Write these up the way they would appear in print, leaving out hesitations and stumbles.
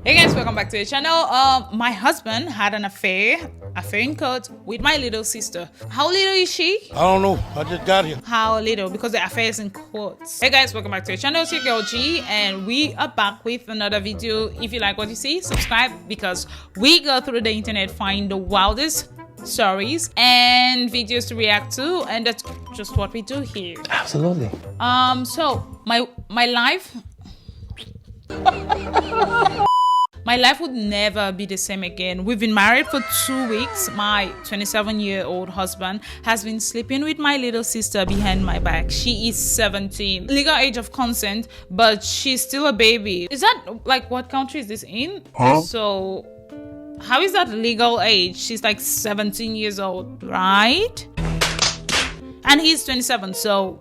Hey guys, welcome back to the channel. My husband had an affair in court with my little sister. How little is she? I don't know. I just got here. How little? Because the affair is in court. Hey guys, welcome back to the channel. It's your girl G, and we are back with another video. If you like what you see, subscribe, because we go through the internet, find the wildest stories and videos to react to, and that's just what we do here. Absolutely. So my life my life would never be the same again. We've been married for 2 weeks. My 27-year-old husband has been sleeping with my little sister behind my back. She is 17. Legal age of consent, but she's still a baby. Is that, like, what country is this in? Huh? So how is that legal age? She's like 17 years old, right? And he's 27, so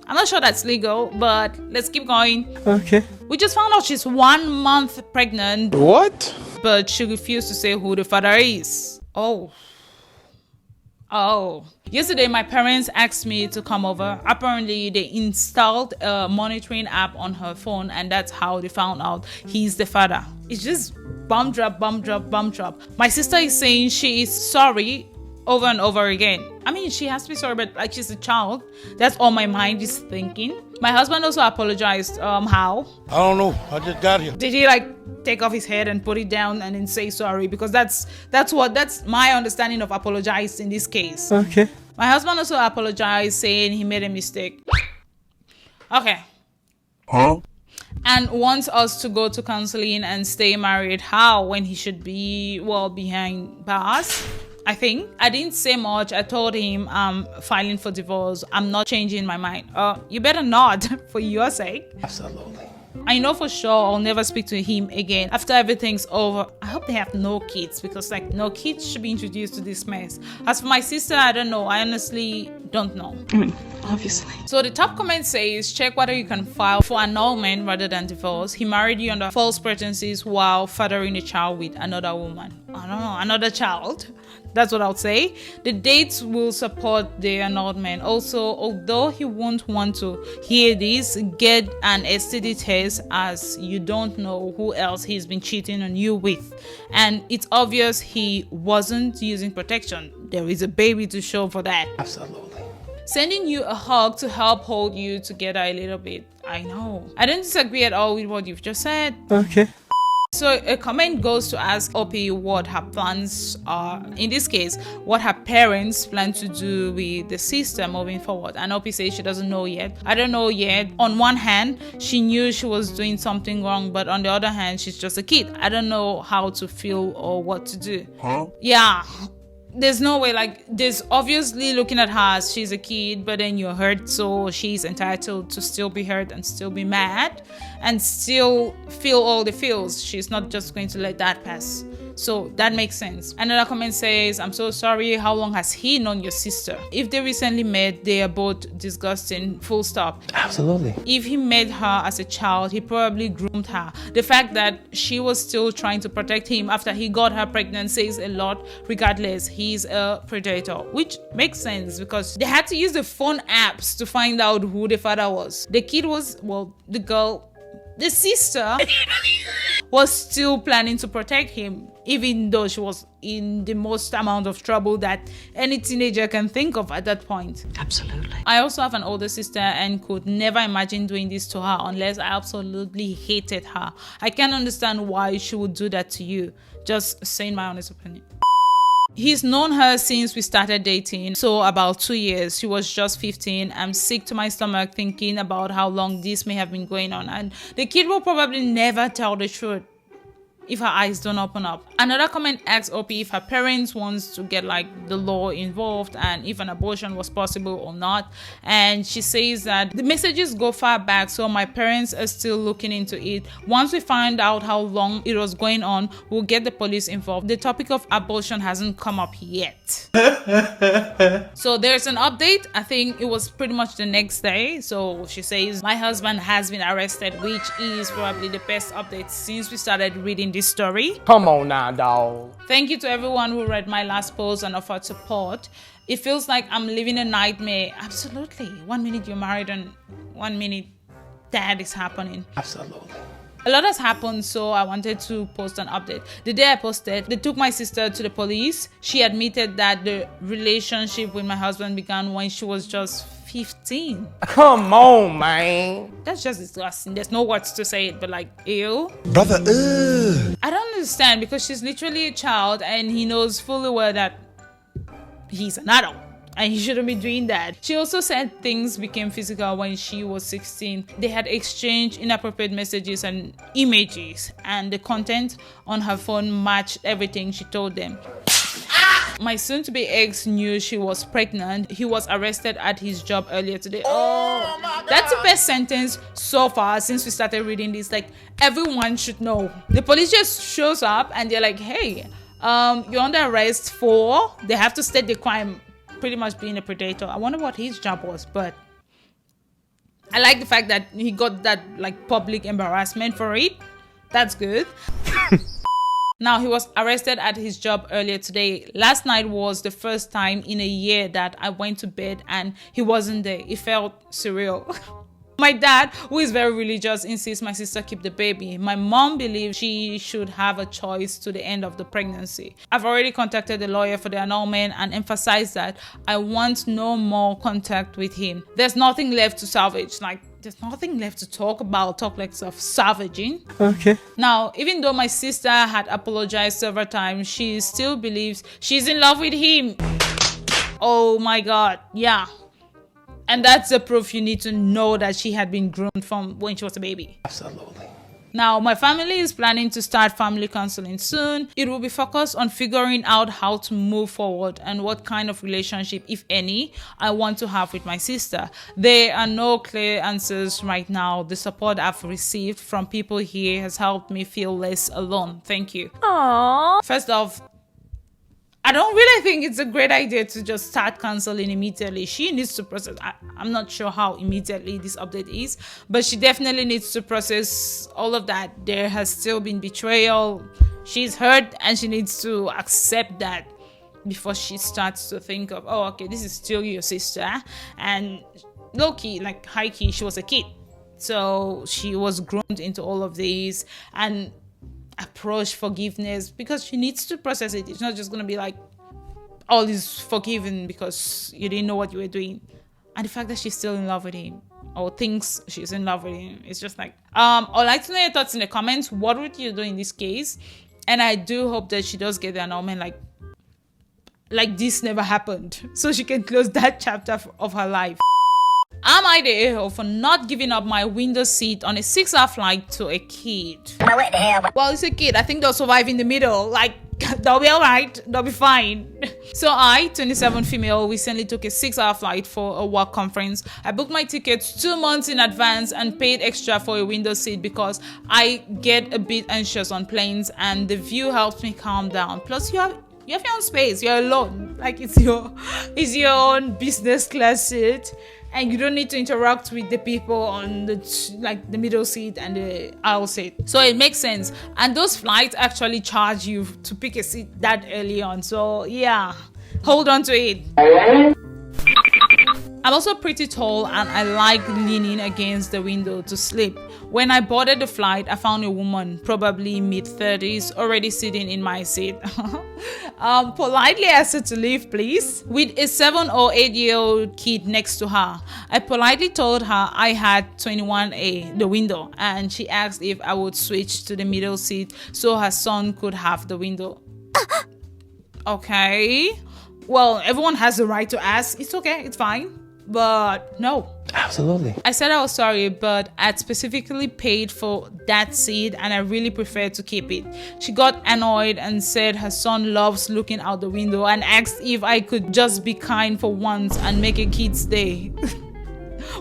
I'm not sure that's legal, but let's keep going. Okay. We just found out she's 1 month pregnant. What? But she refused to say who the father is. Oh. Yesterday, my parents asked me to come over. Apparently, they installed a monitoring app on her phone, and that's how they found out he's the father. It's just bum drop, bum drop, bum drop. My sister is saying she is sorry over and over again. I mean, she has to be sorry, but like, she's a child. That's all my mind is thinking. My husband also apologized. How? I don't know. I just got here. Did he like take off his head and put it down and then say sorry? Because that's my understanding of apologize in this case. Okay. My husband also apologized, saying he made a mistake. Okay. Huh? And wants us to go to counseling and stay married. How? When he should be, well, behind bars, I think. I didn't say much. I told him I'm filing for divorce. I'm not changing my mind. You better not, for your sake. Absolutely. I know for sure I'll never speak to him again after everything's over. I hope they have no kids, because like, no kids should be introduced to this mess. As for my sister, I don't know. I honestly don't know. I mean, obviously. So the top comment says, check whether you can file for annulment rather than divorce. He married you under false pretenses while fathering a child with another woman. I don't know, another child. That's what I'll say. The dates will support the annulment. Also, although he won't want to hear this, get an STD test, as you don't know who else he's been cheating on you with. And it's obvious he wasn't using protection. There is a baby to show for that. Absolutely. Sending you a hug to help hold you together a little bit. I know. I don't disagree at all with what you've just said. Okay. So a comment goes to ask Opie what her plans are. In this case, what her parents plan to do with the sister moving forward. And Opie says she doesn't know yet. I don't know yet. On one hand, she knew she was doing something wrong, but on the other hand, she's just a kid. I don't know how to feel or what to do. Huh? Yeah. There's no way, like, there's obviously looking at her as she's a kid, but then you're hurt, so she's entitled to still be hurt and still be mad and still feel all the feels. She's not just going to let that pass. So that makes sense. Another comment says, I'm so sorry. How long has he known your sister? If they recently met, they are both disgusting, full stop. Absolutely. If he met her as a child, he probably groomed her. The fact that she was still trying to protect him after he got her pregnant says a lot. Regardless, he's a predator, which makes sense because they had to use the phone apps to find out who the father was. The kid was, well, the girl, the sister was still planning to protect him, even though she was in the most amount of trouble that any teenager can think of at that point. Absolutely. I also have an older sister and could never imagine doing this to her unless I absolutely hated her. I can't understand why she would do that to you. Just saying my honest opinion. He's known her since we started dating, so about 2 years. She was just 15. I'm sick to my stomach thinking about how long this may have been going on, and the kid will probably never tell the truth if her eyes don't open up. Another comment asks Opie if her parents wants to get like the law involved and if an abortion was possible or not. And she says that the messages go far back, so my parents are still looking into it. Once we find out how long it was going on, we'll get the police involved. The topic of abortion hasn't come up yet. So there's an update. I think it was pretty much the next day. So she says my husband has been arrested, which is probably the best update since we started reading this story. Come on now, dog. Thank you to everyone who read my last post and offered support. It feels like I'm living a nightmare. Absolutely. 1 minute you're married and 1 minute that is happening. Absolutely. A lot has happened, so I wanted to post an update. The day I posted, they took my sister to the police. She admitted that the relationship with my husband began when she was just 15. Come on, man. That's just disgusting. There's no words to say it, but like, ew. Brother, ugh. I don't understand, because she's literally a child and he knows fully well that he's an adult and he shouldn't be doing that. She also said things became physical when she was 16. They had exchanged inappropriate messages and images, and the content on her phone matched everything she told them. My soon-to-be ex knew she was pregnant. He was arrested at his job earlier today. Oh, that's the best sentence so far since we started reading this. Like, everyone should know. The police just shows up and they're like, hey, you're under arrest for... They have to state the crime, pretty much being a predator. I wonder what his job was, but I like the fact that he got that like public embarrassment for it. That's good. Now, he was arrested at his job earlier today. Last night was the first time in a year that I went to bed and he wasn't there. It felt surreal. My dad, who is very religious, insists my sister keep the baby. My mom believes she should have a choice to the end of the pregnancy. I've already contacted the lawyer for the annulment and emphasized that I want no more contact with him. There's nothing left to salvage. Like, there's nothing left to talk about. Talk like of salvaging. Okay. Now, even though my sister had apologized several times, she still believes she's in love with him. Oh my God. Yeah. And that's the proof you need to know that she had been groomed from when she was a baby. Absolutely. Now, my family is planning to start family counseling soon. It will be focused on figuring out how to move forward and what kind of relationship, if any, I want to have with my sister. There are no clear answers right now. The support I've received from people here has helped me feel less alone. Thank you. Aww. First off, I don't really think it's a great idea to just start counseling immediately. She needs to process. I'm not sure how immediately this update is, but she definitely needs to process all of that. There has still been betrayal. She's hurt and she needs to accept that before she starts to think of, oh, okay, this is still your sister. And low-key, like high-key, she was a kid. So she was groomed into all of these and approach forgiveness because she needs to process it. It's not just gonna be like all is forgiven because you didn't know what you were doing. And the fact that she's still in love with him or thinks she's in love with him, it's just like I'd like to know your thoughts in the comments. What would you do in this case? And I do hope that she does get the annulment, like this never happened, so she can close that chapter of her life. Am I the a-hole for not giving up my window seat on a 6-hour flight to a kid? What the hell? Well, it's a kid. I think they'll survive in the middle. Like, they'll be alright. They'll be fine. So I, 27 female, recently took a 6-hour flight for a work conference. I booked my tickets 2 months in advance and paid extra for a window seat because I get a bit anxious on planes and the view helps me calm down. Plus, you have your own space. You're alone. Like, it's your own business class seat. And you don't need to interact with the people on the middle seat and the aisle seat. So it makes sense. And those flights actually charge you to pick a seat that early on. So yeah, hold on to it. I'm also pretty tall and I like leaning against the window to sleep. When I boarded the flight, I found a woman, probably mid-30s, already sitting in my seat. Politely asked her to leave, please, with a 7 or 8-year-old kid next to her. I politely told her I had 21A, the window, and she asked if I would switch to the middle seat so her son could have the window. Okay. Well, everyone has the right to ask. It's okay, it's fine. But no. Absolutely. I said I was sorry, but I'd specifically paid for that seat and I really preferred to keep it. She got annoyed and said her son loves looking out the window and asked if I could just be kind for once and make a kid's day.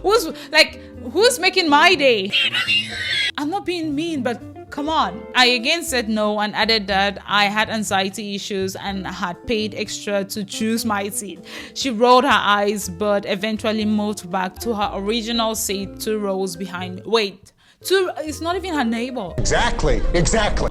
Who's making my day? I'm not being mean, but come on. I again said no and added that I had anxiety issues and had paid extra to choose my seat. She rolled her eyes but eventually moved back to her original seat 2 rows behind. Wait, it's not even her neighbor. Exactly.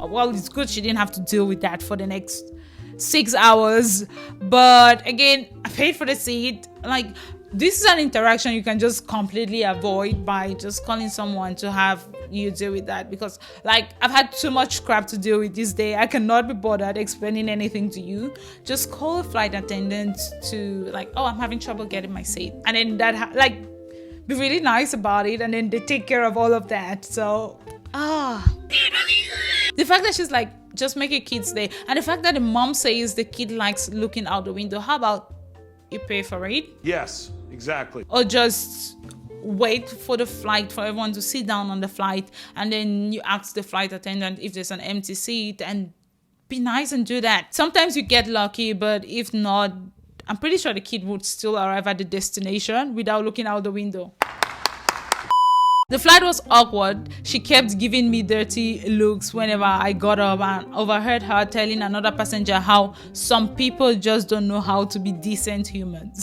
Well, it's good she didn't have to deal with that for the next 6 hours. But again, I paid for the seat. Like, This is an interaction you can just completely avoid by just calling someone to have you deal with that, because like I've had too much crap to deal with this day. I cannot be bothered explaining anything to you. Just call a flight attendant to like, oh, I'm having trouble getting my seat, and then that like be really nice about it, and then they take care of all of that. So the fact that she's like, just make your kids stay, and the fact that the mom says the kid likes looking out the window, how about you pay for it? Yes, exactly. Or just wait for the flight, for everyone to sit down on the flight, and then you ask the flight attendant if there's an empty seat, and be nice and do that. Sometimes you get lucky, but if not, I'm pretty sure the kid would still arrive at the destination without looking out the window. The flight was awkward. She kept giving me dirty looks whenever I got up, and overheard her telling another passenger how some people just don't know how to be decent humans.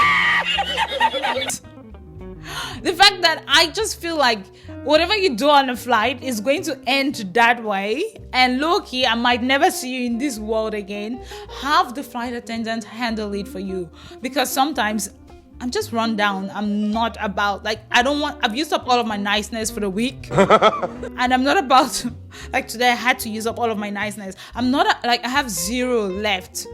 The fact that I just feel like whatever you do on a flight is going to end that way, and low-key, I might never see you in this world again. Have the flight attendant handle it for you, because sometimes I'm just run down. I'm not about like, I've used up all of my niceness for the week and I'm not about to, like today I had to use up all of my niceness. I'm not like, I have 0 left.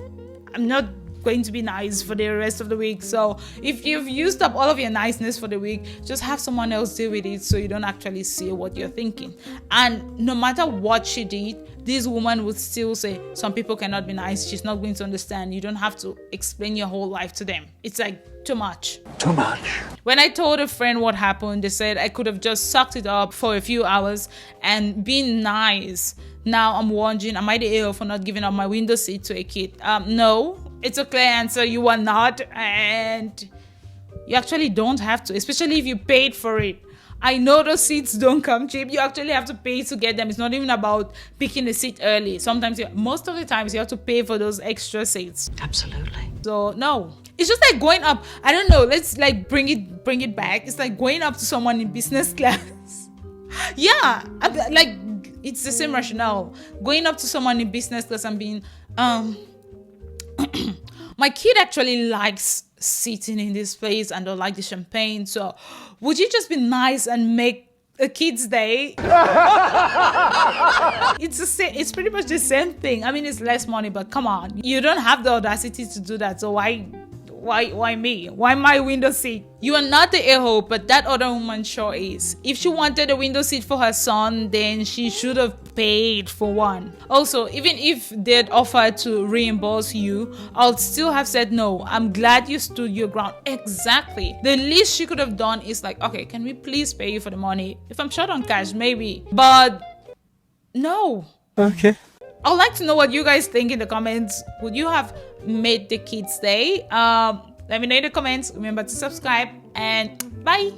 I'm not going to be nice for the rest of the week. So if you've used up all of your niceness for the week, just have someone else deal with it so you don't actually see what you're thinking. And no matter what she did, this woman would still say some people cannot be nice. She's not going to understand. You don't have to explain your whole life to them. It's like too much. Too much. When I told a friend what happened, they said I could have just sucked it up for a few hours and been nice. Now I'm wondering, am I the a-hole for not giving up my window seat to a kid? No, it's a clear answer. You are not, and you actually don't have to, especially if you paid for it. I know those seats don't come cheap. You actually have to pay to get them. It's not even about picking a seat early. Sometimes, most of the times, you have to pay for those extra seats. Absolutely. So no, it's just like going up. I don't know. Let's like bring it back. It's like going up to someone in business class. Yeah, like it's the same rationale. Going up to someone in business class and being, my kid actually likes sitting in this place and don't like the champagne. So would you just be nice and make a kid's day? It's pretty much the same thing. I mean, it's less money, but come on. You don't have the audacity to do that. So why me? Why my window seat? You are not the a-hole, but that other woman sure is. If she wanted a window seat for her son, then she should have paid for one. Also, even if they'd offered to reimburse you, I'll still have said no. I'm glad you stood your ground. Exactly. The least she could have done is like, okay, can we please pay you for the money? If I'm short on cash, maybe. But no. Okay. I'd like to know what you guys think in the comments. Would you have made the kids stay? Let me know in the comments. Remember to subscribe, and bye.